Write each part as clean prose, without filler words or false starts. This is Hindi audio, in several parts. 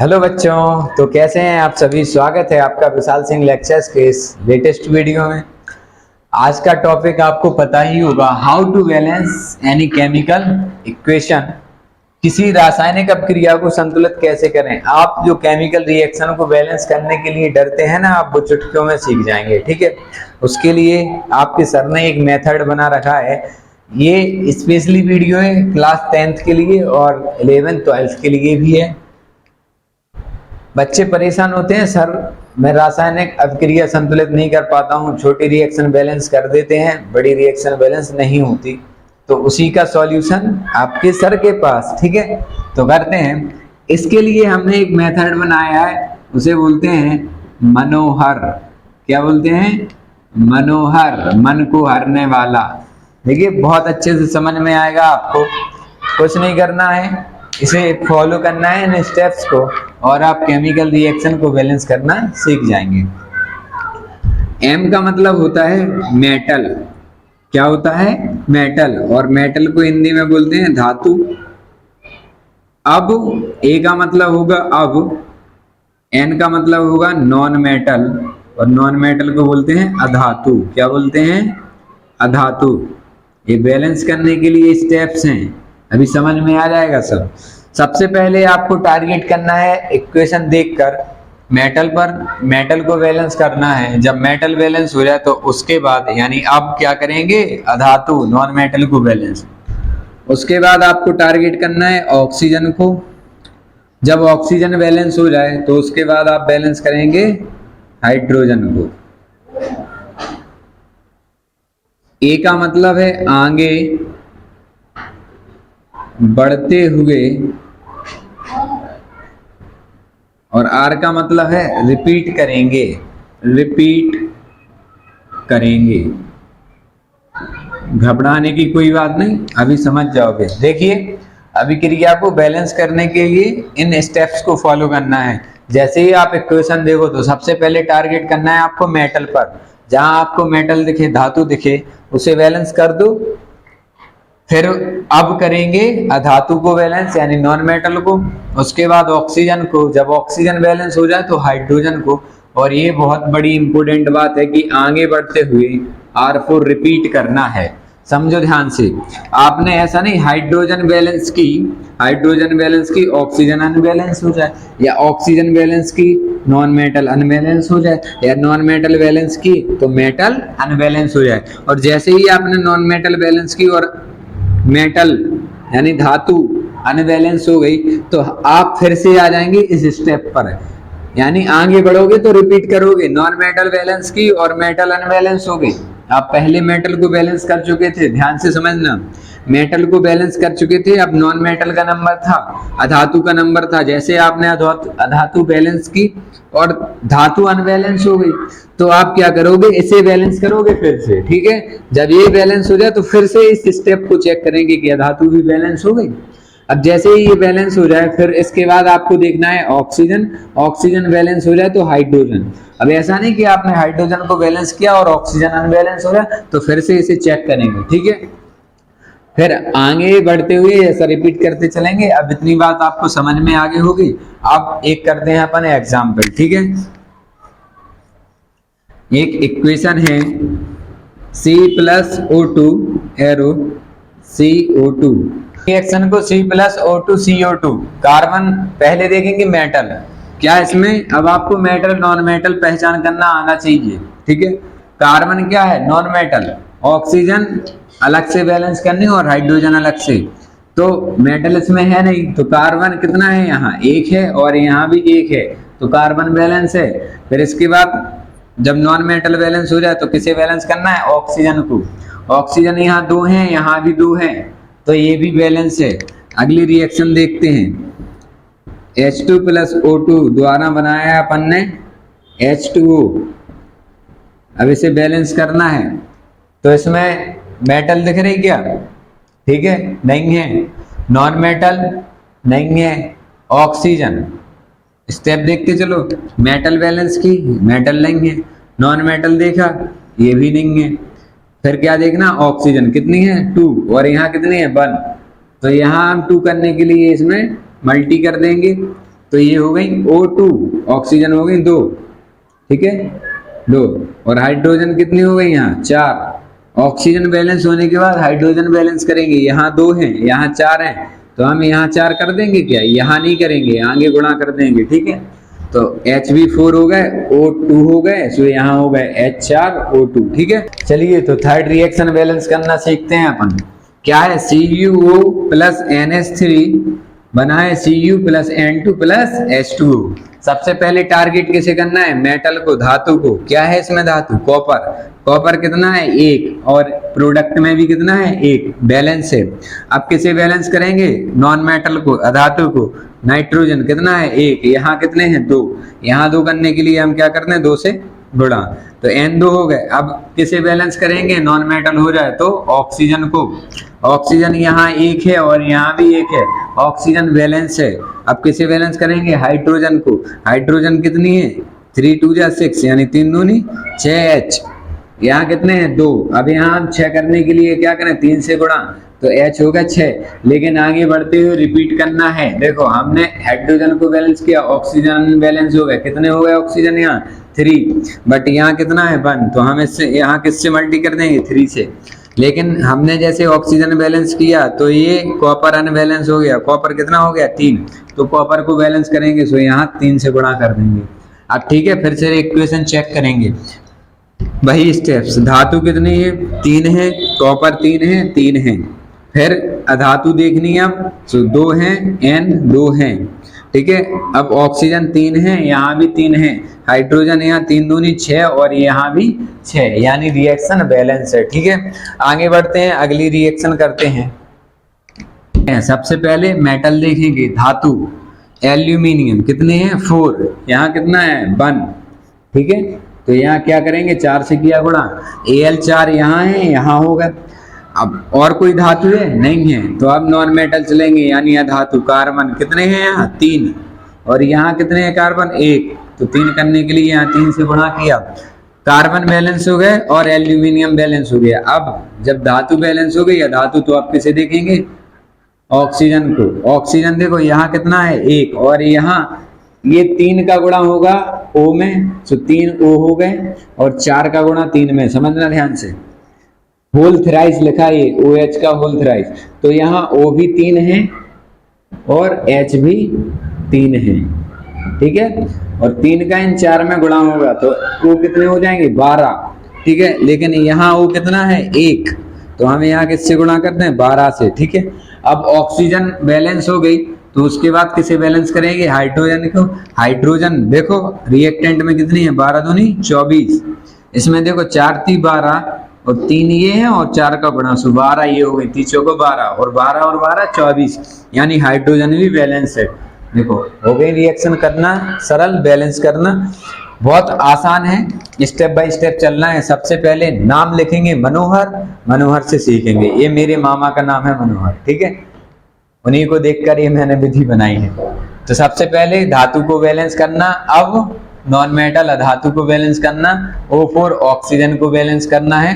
हेलो बच्चों, तो कैसे हैं आप सभी। स्वागत है आपका विशाल सिंह लेक्चर्स के इस लेटेस्ट वीडियो में। आज का टॉपिक आपको पता ही होगा, how to balance any chemical equation. किसी रासायनिक अपक्रिया को संतुलित कैसे करें। आप जो केमिकल रिएक्शन को बैलेंस करने के लिए डरते हैं ना, आप वो चुटकियों में सीख जाएंगे। ठीक है, उसके लिए आपके सर ने एक मेथड बना रखा है। ये स्पेशली वीडियो है क्लास 10th के लिए और 11th 12th के लिए भी है। बच्चे परेशान होते हैं, सर मैं रासायनिक अभिक्रिया संतुलित नहीं कर पाता हूँ, छोटी रिएक्शन बैलेंस कर देते हैं, बड़ी रिएक्शन बैलेंस नहीं होती। तो उसी का सॉल्यूशन आपके सर के पास। ठीक है, तो करते हैं। इसके लिए हमने एक मेथड बनाया है, उसे बोलते हैं मनोहर। क्या बोलते हैं? मनोहर, मन को हरने वाला। देखिए बहुत अच्छे से समझ में आएगा आपको। कुछ नहीं करना है, इसे फॉलो करना है इन स्टेप्स को, और आप केमिकल रिएक्शन को बैलेंस करना सीख जाएंगे। एम का मतलब होता है मेटल। क्या होता है? मेटल। और मेटल को हिंदी में बोलते हैं धातु। अब ए का मतलब होगा अब, एन का मतलब होगा नॉन मेटल, और नॉन मेटल को बोलते हैं अधातु। क्या बोलते हैं? अधातु। ये बैलेंस करने के लिए स्टेप्स हैं, अभी समझ में आ जाएगा सब। सबसे पहले आपको टारगेट करना है इक्वेशन देखकर मेटल पर, मेटल को बैलेंस करना है। जब मेटल बैलेंस हो जाए तो उसके बाद यानी अब क्या करेंगे? अधातु नॉन मेटल को बैलेंस। उसके बाद आपको टारगेट करना है ऑक्सीजन को। जब ऑक्सीजन बैलेंस हो जाए तो उसके बाद आप बैलेंस करेंगे हाइड्रोजन को। ए का मतलब है आगे बढ़ते हुए, और आर का मतलब है रिपीट करेंगे, रिपीट करेंगे। घबराने की कोई बात नहीं, अभी समझ जाओगे। देखिए अभिक्रिया को बैलेंस करने के लिए इन स्टेप्स को फॉलो करना है। जैसे ही आप इक्वेशन देखो तो सबसे पहले टारगेट करना है आपको मेटल पर। जहां आपको मेटल दिखे, धातु दिखे, उसे बैलेंस कर दो। फिर अब करेंगे अधातु को बैलेंस यानी नॉन मेटल को। उसके बाद ऑक्सीजन को। जब ऑक्सीजन बैलेंस हो जाए तो हाइड्रोजन को। और ये बहुत बड़ी इंपॉर्टेंट बात है कि आगे बढ़ते हुए R4 रिपीट करना है। समझो ध्यान से। आपने ऐसा नहीं हाइड्रोजन बैलेंस की, हाइड्रोजन बैलेंस की ऑक्सीजन अनबैलेंस हो जाए, या ऑक्सीजन बैलेंस की नॉन मेटल अनबैलेंस हो जाए, या नॉन मेटल बैलेंस की तो मेटल अनबैलेंस हो जाए। और जैसे ही आपने नॉन मेटल बैलेंस की और मेटल यानी धातु अनबैलेंस हो गई तो आप फिर से आ जाएंगे इस स्टेप पर, यानी आगे बढ़ोगे तो रिपीट करोगे। नॉन मेटल बैलेंस की और मेटल अनबैलेंस हो गई। आप पहले मेटल को बैलेंस कर चुके थे, ध्यान से समझना। मेटल को बैलेंस कर चुके थे, अब नॉन मेटल का नंबर था, अधातु का नंबर था। जैसे आपने अधातु बैलेंस की और धातु अनबैलेंस हो गई तो आप क्या करोगे? इसे बैलेंस करोगे फिर से। ठीक है, जब ये बैलेंस हो जाए तो फिर से इस स्टेप को चेक करेंगे कि अधातु भी बैलेंस हो गई। अब जैसे ही ये बैलेंस हो जाए फिर इसके बाद आपको देखना है ऑक्सीजन। ऑक्सीजन बैलेंस हो जाए तो हाइड्रोजन। अब ऐसा नहीं कि आपने हाइड्रोजन को बैलेंस किया और ऑक्सीजन अनबैलेंस हो जाए तो फिर से इसे चेक करेंगे। ठीक है, फिर आगे बढ़ते हुए ऐसा रिपीट करते चलेंगे। अब इतनी बात आपको समझ में आगे होगी। अब एक करते हैं अपन एग्जाम्पल। ठीक है, एक इक्वेशन है C+O2 एरो CO2। रिएक्शन को C+O2 कार्बन पहले देखेंगे मेटल। क्या इसमें अब आपको मेटल नॉन मेटल पहचान करना आना चाहिए। ठीक है, कार्बन क्या है? Non metal. ऑक्सीजन अलग से बैलेंस करनी और हाइड्रोजन अलग से, तो मेटल इसमें है नहीं। तो कार्बन कितना है? यहाँ एक है और यहाँ भी एक है, तो कार्बन बैलेंस है। फिर इसके बाद जब नॉन मेटल बैलेंस हो जाए तो किसे बैलेंस करना है? ऑक्सीजन को। ऑक्सीजन यहाँ दो हैं, यहाँ भी दो हैं, तो ये भी बैलेंस है। अगली रिएक्शन देखते हैं। H2+O2 द्वारा बनाया अपन ने H2O। अब इसे बैलेंस करना है तो इसमें मेटल दिख रही क्या? ठीक है, नहीं है। नॉन मेटल नहीं है। ऑक्सीजन स्टेप देखते चलो। मेटल बैलेंस की, मेटल नहीं है। नॉन मेटल देखा, ये भी नहीं है। फिर क्या देखना? ऑक्सीजन कितनी है? 2, और यहाँ कितनी है? 1। तो यहाँ हम 2 करने के लिए इसमें मल्टी कर देंगे तो ये हो गई O2, ऑक्सीजन हो गई 2, ठीक है 2, और हाइड्रोजन कितनी हो गई यहाँ 4। ऑक्सीजन बैलेंस होने के बाद हाइड्रोजन बैलेंस करेंगे, यहाँ 2 हैं यहाँ 4 हैं, तो हम यहाँ 4 कर देंगे क्या, यहाँ नहीं करेंगे, आगे गुणा कर देंगे, ठीक है। तो Hb4 हो गए, O2 हो गए, सो यहाँ हो गए H4O2, ठीक है। चलिए तो थर्ड रिएक्शन बैलेंस करना सीखते हैं अपन। क्या है, CuO प्लस NH3 बना है Cu plus N2 plus H2O। सबसे पहले टारगेट किसे करना है, मेटल को, धातु को। क्या है इसमें धातु, कॉपर। कॉपर कितना है 1, और प्रोडक्ट में भी कितना है 1, बैलेंस है। अब किसे बैलेंस करेंगे, नॉन मेटल को, अधातु को। नाइट्रोजन कितना है 1, यहाँ कितने हैं 2, यहाँ 2 करने के लिए हम क्या करते हैं 2 से गुणा, तो N2 हो गए। अब किसे बैलेंस करेंगे, नॉन मेटल हो जाए तो ऑक्सीजन को। ऑक्सीजन यहाँ 1 है और यहाँ भी 1 है, ऑक्सीजन बैलेंस है। अब किसे बैलेंस करेंगे, हाइड्रोजन को। हाइड्रोजन कितनी है 3 2 6, यानी 3 दूनी 6H, यहाँ कितने हैं 2। अब यहाँ हम 6 करने के लिए क्या करें, 3 से गुणा, तो H होगा 6। लेकिन आगे बढ़ते हुए रिपीट करना है। देखो हमने हाइड्रोजन को बैलेंस किया, ऑक्सीजन बैलेंस हो गया, कितने हो गए ऑक्सीजन यहाँ 3, बट यहाँ कितना है 1, तो हम इससे यहाँ किससे मल्टी कर देंगे 3 से। लेकिन हमने जैसे ऑक्सीजन बैलेंस किया तो ये कॉपर अनबैलेंस हो गया, कॉपर कितना हो गया 3, तो कॉपर को बैलेंस करेंगे सो यहाँ 3 से गुणा कर देंगे। अब ठीक है, फिर से इक्वेशन चेक करेंगे, वही स्टेप्स। धातु कितनी है 3 है, कॉपर 3 है, 3 है। फिर अधातु देखनी है अब, तो 2 हैं, N 2 हैं, ठीक है। अब ऑक्सीजन 3 है, यहाँ भी 3 है, हाइड्रोजन यहाँ 3 दूनी 6 और यहाँ भी 6, यानी रिएक्शन बैलेंस है, ठीक है। आगे बढ़ते हैं, अगली रिएक्शन करते हैं। सबसे पहले मेटल देखेंगे, धातु एल्यूमिनियम कितने हैं 4, यहाँ कितना है 1, ठीक है। तो यहाँ क्या करेंगे 4 से किया गुणा, Al4 यहाँ है, यहाँ होगा। अब और कोई धातु है नहीं है, तो अब नॉन मेटल चलेंगे, यानी अधातु। कार्बन कितने हैं यहाँ 3, और यहाँ कितने हैं कार्बन 1, तो 3 करने के लिए यहाँ 3 से गुणा किया, कार्बन बैलेंस हो गए और एल्यूमिनियम बैलेंस हो गया। अब जब धातु बैलेंस हो गई अधातु, तो आप किसे देखेंगे, ऑक्सीजन को। ऑक्सीजन देखो यहाँ कितना है 1, और यहाँ ये 3 का गुणा होगा O में, तो 3 O हो गए, और 4 का गुणा 3 में, समझना ध्यान से। होल थ्राइस लिखा है OH का होल थ्राइस, तो यहाँ O भी 3 है और H भी 3 है, ठीक है। और 3 का इन 4 में गुणा होगा तो O कितने हो जाएंगे 12, ठीक है। लेकिन यहाँ O कितना है 1, तो हम यहाँ किससे गुणा करते हैं 12 से, ठीक है। अब ऑक्सीजन बैलेंस हो गई, तो उसके बाद किसे बैलेंस करेंगे, हाइड्रोजन को। हाइड्रोजन देखो रिएक्टेंट में कितनी है 12 दूनी 24, इसमें देखो 4 थी 12 और 3 ये है और 4 का गुणा, सो 12 ये हो गई, 3 को 12 और 12 और 12 24, यानी हाइड्रोजन भी बैलेंस है। देखो हो गई रिएक्शन करना सरल, बैलेंस करना बहुत आसान है, स्टेप बाय स्टेप चलना है। सबसे पहले नाम लिखेंगे मनोहर, मनोहर से सीखेंगे। ये मेरे मामा का नाम है मनोहर, ठीक है, उन्हीं को देखकर ये मैंने विधि बनाई है। तो सबसे पहले धातु को बैलेंस करना, अब नॉन मेटल अधातु को बैलेंस करना, O4 ऑक्सीजन को बैलेंस करना है,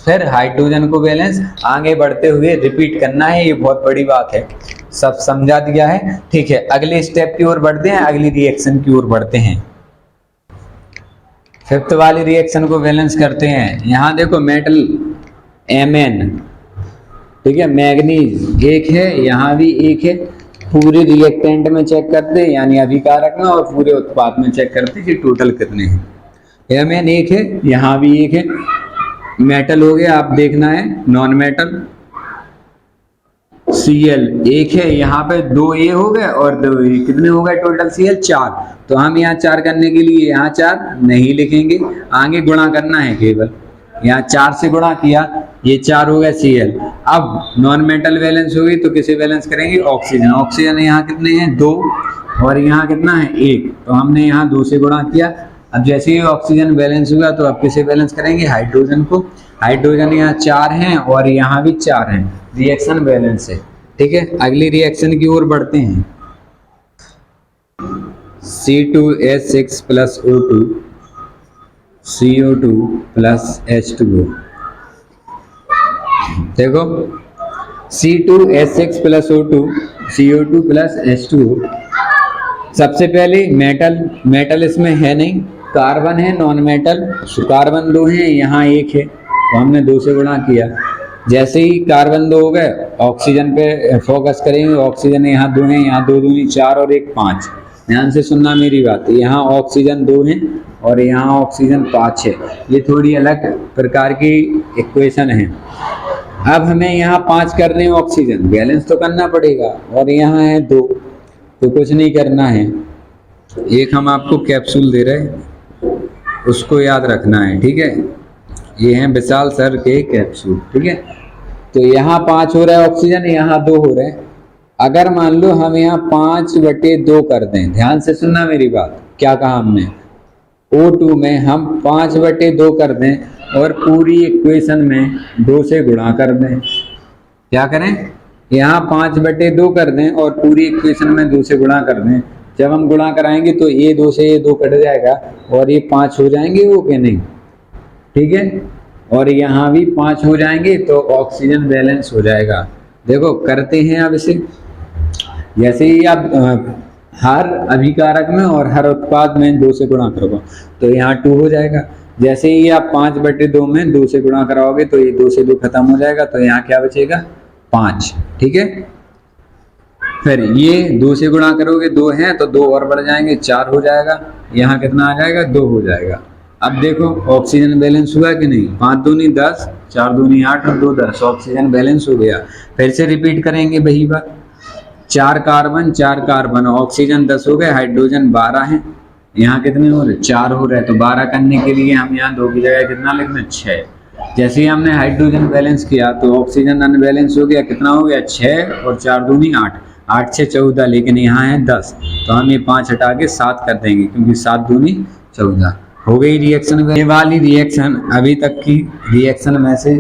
फिर हाइड्रोजन को बैलेंस। आगे बढ़ते हुए रिपीट करना है, ये बहुत बड़ी बात है। सब समझा दिया है, ठीक है। अगले स्टेप की ओर बढ़ते हैं, अगली रिएक्शन की ओर बढ़ते हैं। 5th वाली रिएक्शन को बैलेंस करते हैं। यहाँ देखो मेटल Mn, ठीक है, मैग्नीज 1 है, यहाँ भी 1 है। पूरे रिएक्टेंट में चेक करते हैं, यानी अभिकारक में, और पूरे उत्पाद में चेक करते हैं कि टोटल कितने हैं। Mn 1 है, यहाँ भी 1 है। मेटल हो गया, आप देखना है नॉन मेटल। Cl 1 है, यहाँ पे 2 A हो गए और 2 A, कितने हो गए टोटल Cl 4। तो हम यहाँ 4 करने के लिए यहाँ 4 नहीं लिखेंगे, आगे गुणा करना है केवल। यहाँ 4 से गुणा किया, ये 4 हो गया Cl। अब नॉन मेटल बैलेंस होगी तो किसे बैलेंस करेंगे, ऑक्सीजन। ऑक्सीजन यहाँ कितने हैं 2 और यहाँ कितना है 1, तो हमने यहाँ 2 से गुणा किया। अब जैसे ही ऑक्सीजन बैलेंस हुआ तो अब किसे बैलेंस करेंगे, हाइड्रोजन को। हाइड्रोजन यहाँ 4 हैं और यहाँ भी 4 हैं, रिएक्शन बैलेंस है, ठीक है। अगली रिएक्शन की ओर बढ़ते हैं। C2H6 plus O2 CO2 plus H2O। देखो C2H6 plus O2 CO2 plus H2O, सबसे पहले मेटल इसमें है नहीं, कार्बन है नॉन मेटल, कार्बन 2 है, यहाँ 1 है तो हमने 2 से गुणा किया। जैसे ही कार्बन 2 हो गए, ऑक्सीजन पे फोकस करेंगे, ऑक्सीजन यहाँ 2 है, यहाँ 2 दूनी 4 और 1 5। ध्यान से सुनना मेरी बात, यहाँ ऑक्सीजन 2 है और यहाँ ऑक्सीजन 5 है, ये थोड़ी अलग प्रकार की इक्वेशन है। अब हमें यहाँ 5 करने हैं ऑक्सीजन, बैलेंस तो करना पड़ेगा, और यहाँ है 2 तो कुछ नहीं करना है। एक हम आपको कैप्सूल दे रहे हैं, उसको याद रखना है, ठीक है। ये हैं विशाल सर के कैप्सूल, ठीक है। तो यहाँ 5 हो रहा है ऑक्सीजन, यहाँ 2 हो रहे हैं। अगर मान लो हम यहाँ 5/2 कर दें, ध्यान से सुनना मेरी बात, क्या कहा हमने, O2 में हम 5/2 कर दें और पूरी इक्वेशन में 2 से गुणा कर दें। क्या करें, यहाँ 5/2 कर दें और पूरी इक्वेशन में 2 से गुणा कर दें। जब हम गुणा कराएंगे तो ये 2 से ये 2 कट जाएगा और ये 5 हो जाएंगे, ओके नहीं, ठीक है। और यहाँ भी 5 हो जाएंगे तो ऑक्सीजन बैलेंस हो जाएगा। देखो करते हैं अब इसे, जैसे ही आप हर अभिकारक में और हर उत्पाद में 2 से गुणा करोगे तो यहाँ 2 हो जाएगा। जैसे ही आप 5/2 में 2 से गुणा कराओगे तो ये 2 से 2 खत्म हो जाएगा, तो यहाँ क्या बचेगा 5, ठीक है। फिर ये 2 से गुणा करोगे, 2 है तो 2 और बढ़ जाएंगे, 4 हो जाएगा। यहाँ कितना आ जाएगा, 2 हो जाएगा। अब देखो ऑक्सीजन बैलेंस हुआ कि नहीं, 5 दूनी 10, 4 दूनी 8 और 2 10, ऑक्सीजन बैलेंस हो गया। फिर से रिपीट करेंगे वही बात, 4 कार्बन, ऑक्सीजन 10 हो गए, हाइड्रोजन 12 है, यहाँ कितने हो रहे, 4 हो रहे हैं। तो 12 करने के लिए हम यहाँ 2 की जगह कितना लिख दें, 6। जैसे ही हमने हाइड्रोजन बैलेंस किया तो ऑक्सीजन अनबैलेंस हो गया, कितना हो गया, 6 और 4 दूनी 8, 8 6 14, लेकिन यहाँ है 10 तो हम ये 5 हटा के 7 कर देंगे, क्योंकि 7 दूनी 14 हो गई रिएक्शन। ये वाली रिएक्शन अभी तक की रिएक्शन में से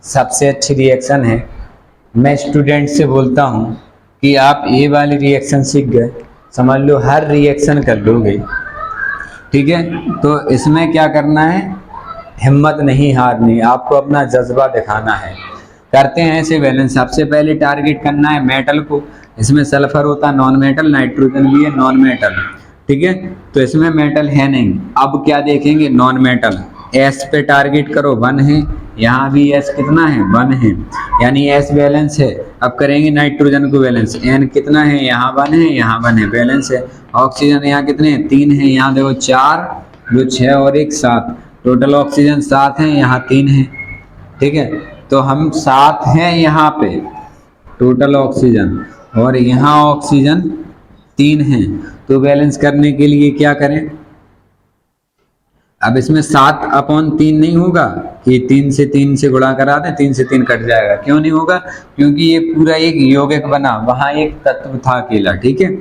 सबसे अच्छी रिएक्शन है। मैं स्टूडेंट से बोलता हूँ कि आप ये वाली रिएक्शन सीख गए, समझ लो हर रिएक्शन कर लोगे, ठीक है। तो इसमें क्या करना है, हिम्मत नहीं हारनी, आपको अपना जज्बा दिखाना है। करते हैं ऐसे बैलेंस। सबसे पहले टारगेट करना है मेटल को, इसमें सल्फर होता है नॉन मेटल, नाइट्रोजन भी है नॉन मेटल, ठीक है। तो इसमें मेटल है नहीं। अब क्या देखेंगे, नॉन मेटल, एस पे टारगेट करो, 1 है, यहाँ भी एस कितना है, 1 है, यानी एस बैलेंस है। अब करेंगे नाइट्रोजन को बैलेंस, एन कितना है, यहाँ 1 है, यहाँ 1 है, बैलेंस है। ऑक्सीजन यहाँ कितने हैं, 3 है, यहाँ देखो 4, जो 6 और 1 7, टोटल ऑक्सीजन 7 है, यहाँ 3 है, ठीक है। तो हम 7 हैं यहाँ पे टोटल ऑक्सीजन, और यहाँ ऑक्सीजन 3 है। तो बैलेंस करने के लिए क्या करें, अब इसमें 7/3 नहीं होगा कि 3 से गुणा करा दें, 3 से 3 कट जाएगा, क्यों नहीं होगा, क्योंकि ये पूरा एक यौगिक बना, वहां एक तत्व था अकेला, ठीक है।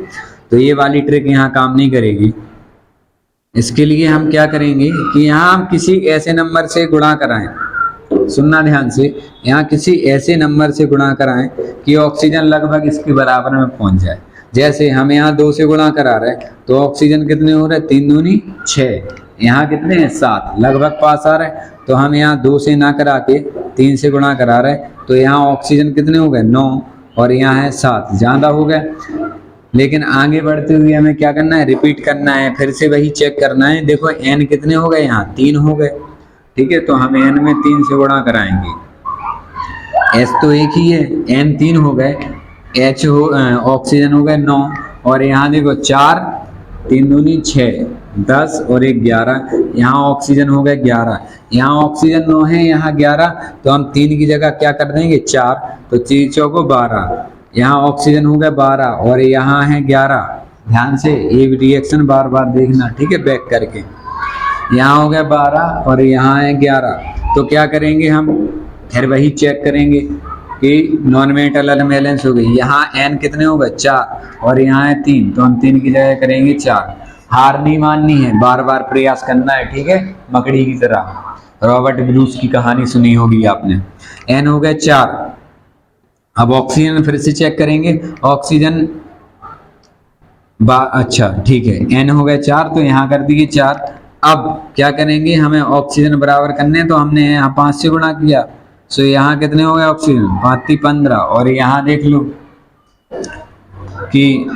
तो ये वाली ट्रिक यहाँ काम नहीं करेगी। इसके लिए हम क्या करेंगे कि यहाँ हम किसी ऐसे नंबर से गुणा कराएं, सुनना ध्यान से, यहाँ किसी ऐसे नंबर से गुणा कराएं कि ऑक्सीजन लगभग इसके बराबर में पहुंच जाए। जैसे हम यहाँ 2 से गुणा करा रहे हैं तो ऑक्सीजन कितने हो रहे हैं, 3 दूनी 6, यहाँ कितने हैं 7, लगभग पास आ रहे हैं। तो हम यहाँ 2 से ना करा के 3 से गुणा करा रहे हैं, तो यहाँ ऑक्सीजन कितने हो गए 9 और यहाँ है 7, ज़्यादा हो गए। लेकिन आगे बढ़ते हुए हमें क्या करना है, रिपीट करना है, फिर से वही चेक करना है। देखो एन कितने हो गए, यहाँ 3 हो गए, ठीक है। तो हम एन में 3 से गुणा कराएंगे, एस तो एक ही है, एन 3 हो गए, एच हो ऑक्सीजन हो गए 9, और यहाँ देखो 4, 3 दूनी 6, 10 और 1 11, यहाँ ऑक्सीजन हो गए 11, यहाँ ऑक्सीजन 9 है, यहाँ 11, तो हम 3 की जगह क्या कर देंगे 4, तो 4 चौको 12, यहाँ ऑक्सीजन हो गया 12 और यहाँ है 11। ध्यान से ये रिएक्शन बार बार देखना, ठीक है, बैक करके। यहाँ हो गया 12 और यहाँ है 11, तो क्या करेंगे हम, फिर वही चेक करेंगे कि नॉन मेटल अनबैलेंस हो गई। यहाँ एन कितने हो गए 4 और यहाँ है 3, तो हम 3 की जगह करेंगे 4। हार नहीं माननी है, बार बार प्रयास करना है, ठीक है, मकड़ी की तरह। रॉबर्ट ब्रूस की कहानी सुनी होगी आपने। एन हो गया 4। अब ऑक्सीजन फिर से चेक करेंगे, ऑक्सीजन अच्छा ठीक है, एन हो गया 4, तो यहाँ कर दिए 4। अब क्या करेंगे, हमें ऑक्सीजन बराबर करने, तो हमने यहाँ 5 से गुणा किया, सो यहाँ कितने हो गए ऑक्सीजन 5 15, और यहाँ देख लो कि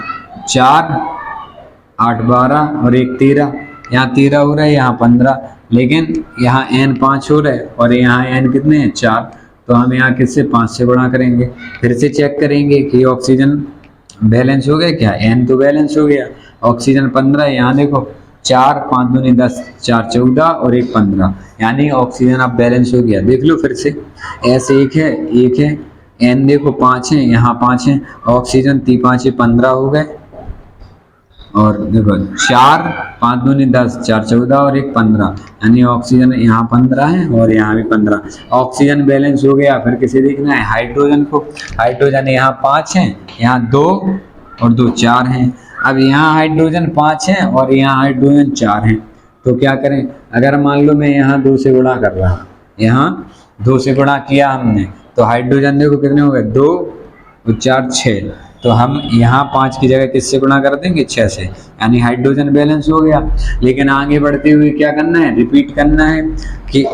4 8 12 और 1 13, यहाँ 13 हो रहा है, यहाँ 15, लेकिन यहाँ n 5 हो रहा है और यहाँ n कितने हैं 4, तो हम यहाँ किससे 5 से गुणा करेंगे। फिर से चेक करेंगे कि ऑक्सीजन बैलेंस हो गया क्या, n तो बैलेंस हो गया। ऑक्सीजन 15 है, यहाँ देखो 4 5 दूनी 10, 4 14 और 1 15, यानी ऑक्सीजन अब बैलेंस हो गया। देख लो फिर से, S 1 है, n देखो 5 है, यहाँ 5 है, ऑक्सीजन 3 5 15 हो गए। और देखो 4 5 दूनी 10, 4 14 और 1 15, यानी ऑक्सीजन यहाँ 15 है और यहाँ भी 15, ऑक्सीजन बैलेंस हो गया। फिर किसे देखना है, हाइड्रोजन को। हाइड्रोजन यहाँ 5 है, यहाँ 2 और 2 4 हैं। अब यहाँ हाइड्रोजन 5 है और यहाँ हाइड्रोजन 4 है, तो क्या करें, अगर मान लो मैं यहाँ 2 से गुणा कर रहा हूँ, यहाँ 2 से गुणा किया हमने, तो हाइड्रोजन देखो कितने हो गए, 2 और 4 6, तो हम यहाँ 5 की जगह किससे गुणा कर देंगे, 6 से, यानी हाइड्रोजन बैलेंस हो गया। लेकिन आगे बढ़ते हुए क्या करना है, रिपीट करना है कि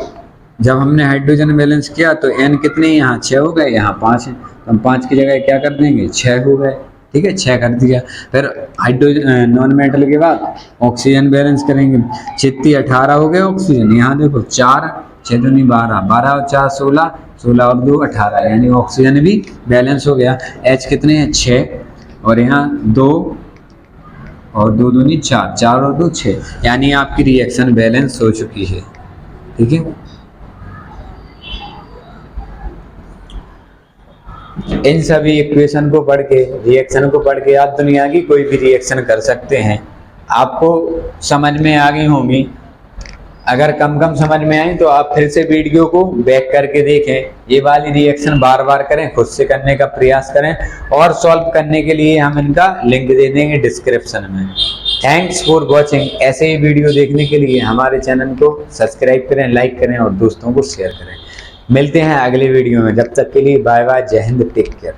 जब हमने हाइड्रोजन बैलेंस किया तो n कितने यहाँ 6 हो गए, यहाँ 5 है, तो हम 5 की जगह क्या कर देंगे, 6 हो गए। ठीक है, 6 कर दिया। फिर हाइड्रोजन नॉन मेटल के बाद ऑक्सीजन बैलेंस करेंगे, चित्ती 18 हो गए ऑक्सीजन, यहाँ देखो 4 6 दूनी 12, 12 और 4 16, 16 और 2 18, यानी ऑक्सीजन भी बैलेंस हो गया। H कितने हैं 6 और यहाँ 2 और 2 दूनी 4, 4 और 2 6, यानी आपकी रिएक्शन बैलेंस हो चुकी है। ठीक है, इन सभी इक्वेशन को पढ़ के, रिएक्शन को पढ़ के आप दुनिया की कोई भी रिएक्शन कर सकते हैं। आपको समझ में आ गई होंगी। अगर कम समझ में आई तो आप फिर से वीडियो को बैक करके देखें, ये वाली रिएक्शन बार बार करें, खुद से करने का प्रयास करें, और सॉल्व करने के लिए हम इनका लिंक दे देंगे डिस्क्रिप्शन में। Thanks for watching. ऐसे ही वीडियो देखने के लिए हमारे चैनल को सब्सक्राइब करें, लाइक करें और दोस्तों को शेयर करें। मिलते हैं अगले वीडियो में, जब तक के लिए बाय बाय, जय हिंद, टेक केयर।